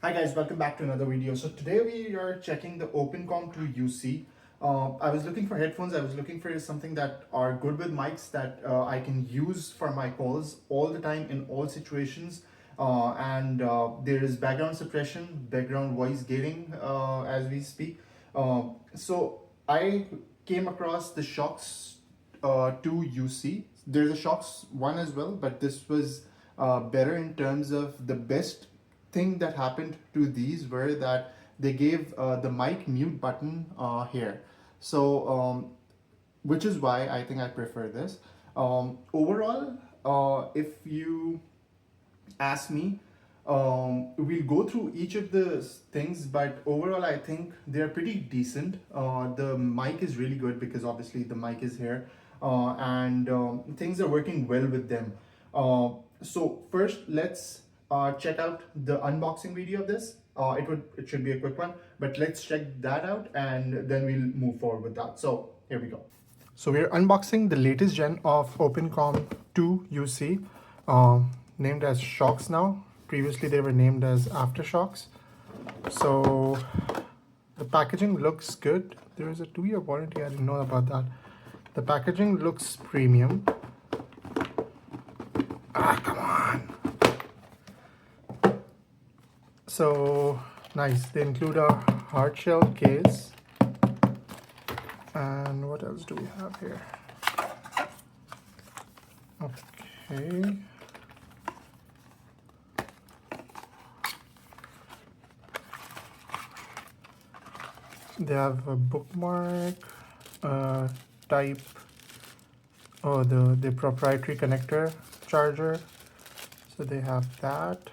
Hi guys, welcome back to another video. So today we are checking the OpenComm 2 UC. I was looking for headphones. I was looking for something that are good with mics that I can use for my calls all the time in all situations. There is background suppression, background voice gating as we speak. So I came across the Shokz 2 UC. There's a Shokz 1 as well, but this was better in terms of the best thing that happened to these were that they gave the mic mute button here. So which is why I think I prefer this. Overall, if you ask me, we'll go through each of the things, but overall I think they're pretty decent. The mic is really good because obviously the mic is here, and things are working well with them. So first, let's check out the unboxing video of this. It should be a quick one, but let's check that out and then we'll move forward with that. So here we go. So we're unboxing the latest gen of OpenComm 2 UC, named as Shokz now. Previously they were named as Aftershocks. So the packaging looks good. There is a 2-year warranty. I didn't know about that. The packaging looks premium. Come on. So nice. They include a hard shell case. And what else do we have here? Okay. They have a bookmark type. Oh, the proprietary connector charger. So they have that.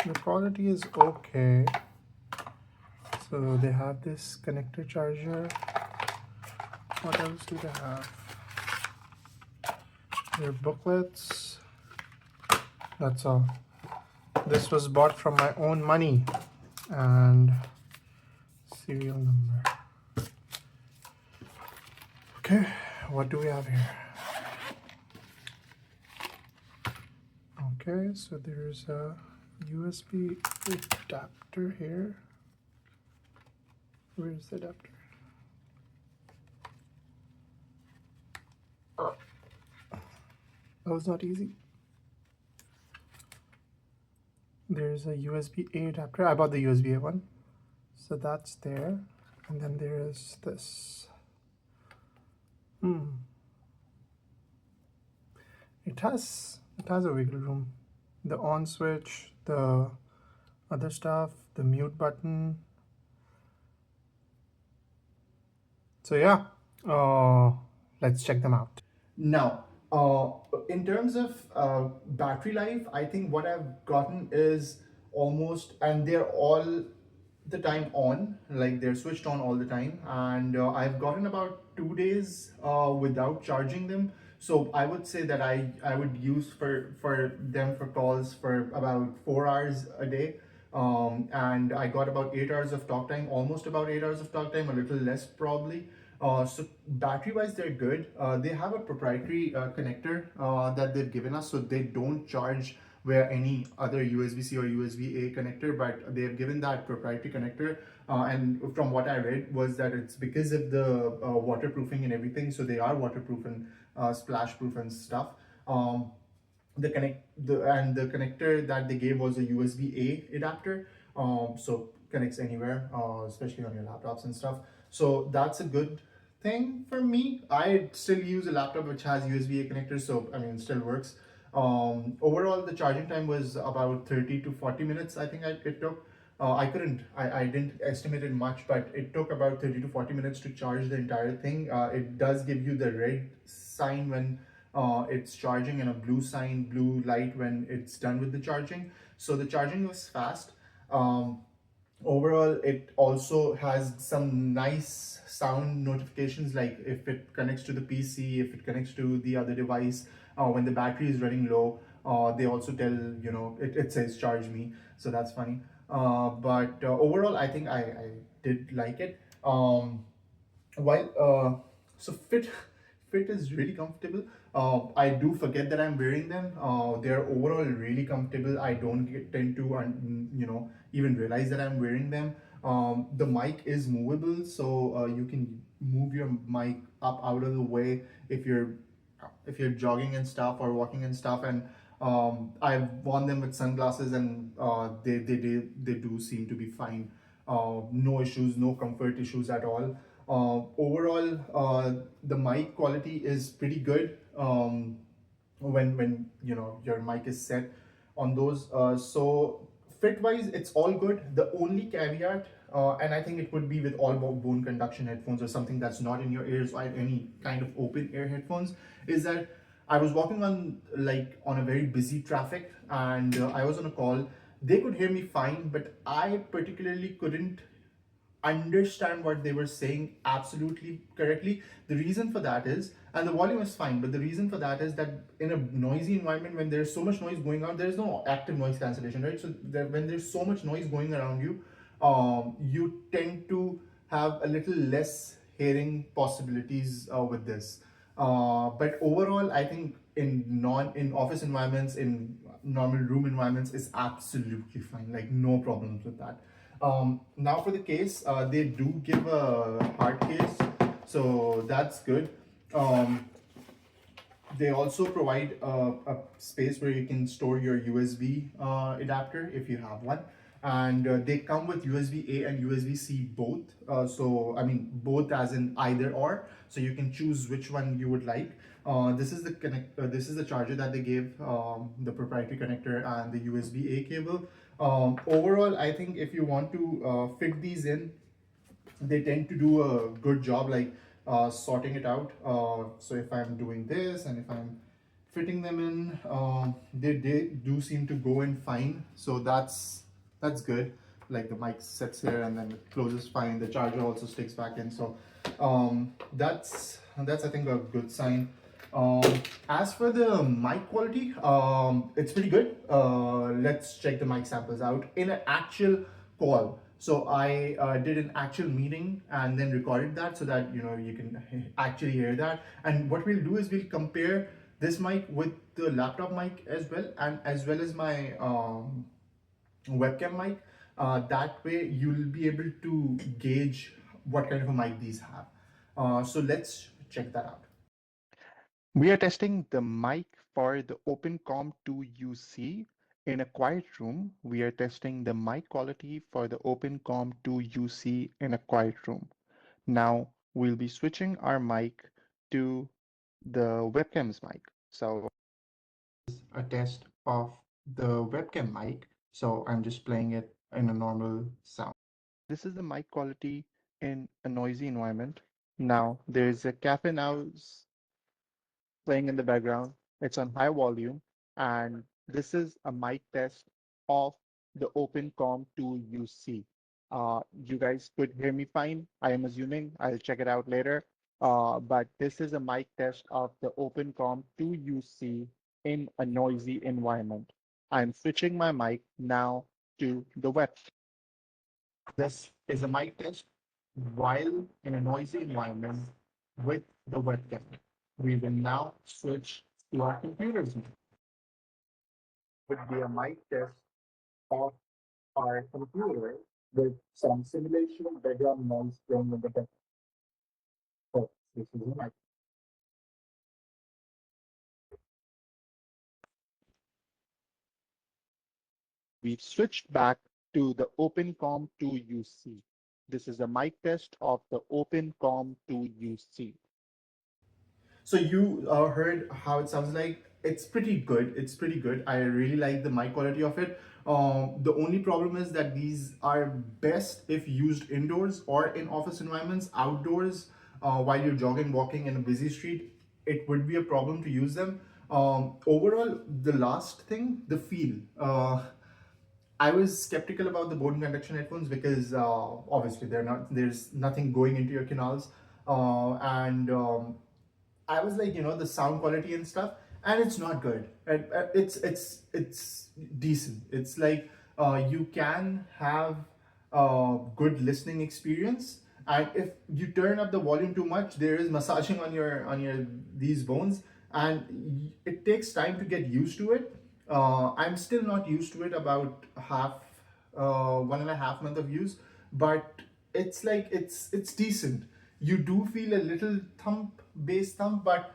The quality is okay. So they have this connector charger. What else do they have? Their booklets. That's all. This was bought from my own money. And serial number. Okay, what do we have here? Okay, so there's a USB adapter here. Where's the adapter? That was not easy. There's a USB-A adapter. I bought the USB-A one. So that's there. And then there is this. It has a wiggle room. The on switch, the other stuff, the mute button. So yeah, let's check them out. Now, in terms of battery life, I think what I've gotten is almost, and they're all the time on, like they're switched on all the time, and I've gotten about 2 days without charging them. So I would say that I would use for them for calls for about 4 hours a day. And I got about 8 hours of talk time, almost about 8 hours of talk time, a little less probably. So battery wise, they're good. They have a proprietary connector that they've given us, so they don't charge where any other USB-C or USB-A connector, but they have given that proprietary connector. And from what I read was that it's because of the waterproofing and everything, so they are waterproof and splash proof and stuff. The connector that they gave was a USB-A adapter, so connects anywhere, especially on your laptops and stuff. So that's a good thing for me. I still use a laptop which has USB-A connectors, so I mean it still works. Overall, the charging time was about 30 to 40 minutes. I think it took. I didn't estimate it much, but it took about 30 to 40 minutes to charge the entire thing. It does give you the red sign when it's charging and a blue light when it's done with the charging. So the charging was fast. Overall, it also has some nice sound notifications, like if it connects to the PC, if it connects to the other device, when the battery is running low, they also tell, it says charge me. So that's funny. But overall, I think I did like it. While so fit is really comfortable. I do forget that I'm wearing them. They're overall really comfortable. I don't tend to even realize that I'm wearing them. The mic is movable, so you can move your mic up out of the way if you're jogging and stuff or walking and stuff. And I've worn them with sunglasses, and they do seem to be fine. No issues, no comfort issues at all. Overall, the mic quality is pretty good. When your mic is set on those. So fit wise, it's all good. The only caveat, and I think it would be with all bone conduction headphones or something that's not in your ears or any kind of open ear headphones, is that I was walking on a very busy traffic, and I was on a call. They could hear me fine, but I particularly couldn't understand what they were saying absolutely correctly. The reason for that is, and the volume is fine, but the reason for that is that in a noisy environment, when there's so much noise going on, there's no active noise cancellation, right? So when there's so much noise going around you, you tend to have a little less hearing possibilities with this. But overall, I think in office environments, in normal room environments, is absolutely fine. Like no problems with that. Now for the case, they do give a hard case, so that's good. Um, they also provide a space where you can store your USB adapter if you have one. And they come with USB-A and USB-C both. So, I mean, both as in either or. So you can choose which one you would like. This is the this is the charger that they gave, the proprietary connector and the USB-A cable. Overall, I think if you want to fit these in, they tend to do a good job, like sorting it out. So if I'm doing this and if I'm fitting them in, they do seem to go in fine. So that's good. Like the mic sits here and then it closes fine. The charger also sticks back in. So that's I think a good sign. Um, as for the mic quality, it's pretty good. Let's check the mic samples out in an actual call. So I did an actual meeting and then recorded that so that you can actually hear that. And what we'll do is we'll compare this mic with the laptop mic as well, and as well as my webcam mic. That way you'll be able to gauge what kind of a mic these have. So let's check that out. We are testing the mic for the OpenComm 2UC in a quiet room. We are testing the mic quality for the OpenComm 2UC in a quiet room. Now we'll be switching our mic to the webcam's mic. So a test of the webcam mic. So I'm just playing it in a normal sound. This is the mic quality in a noisy environment. Now there's a cafe noise playing in the background. It's on high volume, and this is a mic test of the OpenComm 2UC. You guys could hear me fine, I am assuming. I'll check it out later. But this is a mic test of the OpenComm 2UC in a noisy environment. I'm switching my mic now to the web. This is a mic test while in a noisy environment with the webcam. We will now switch to our computers. Would be a mic test of our computer with some simulation background noise playing in the background. So this is a mic. We've switched back to the OpenComm 2UC. This is a mic test of the OpenComm 2UC. So you heard how it sounds like. It's pretty good. It's pretty good. I really like the mic quality of it. The only problem is that these are best if used indoors or in office environments. Outdoors, while you're jogging, walking in a busy street, it would be a problem to use them. Overall, the last thing, the feel. I was skeptical about the bone conduction headphones because obviously there's nothing going into your canals, and I was like, the sound quality and stuff, and it's not good. It's decent. It's like you can have good listening experience. And if you turn up the volume too much, there is massaging on your these bones, and it takes time to get used to it. I'm still not used to it, about half 1.5 month of use, but it's like it's decent. You do feel a little thump, bass thump, but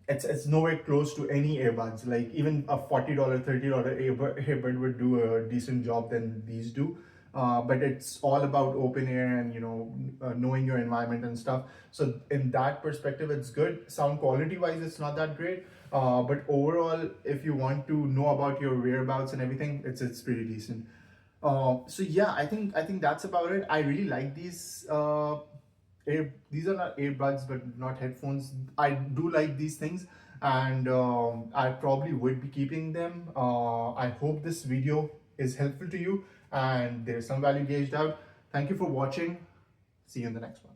it's nowhere close to any earbuds. Like even a $40, $30 earbud would do a decent job than these do. But it's all about open air and knowing your environment and stuff. So in that perspective, it's good. Sound quality wise, it's not that great. But overall, if you want to know about your whereabouts and everything, it's pretty decent. So yeah, I think that's about it. I really like these. These are not earbuds, but not headphones. I do like these things, and I probably would be keeping them. I hope this video is helpful to you and there's some value gauged out. Thank you for watching. See you in the next one.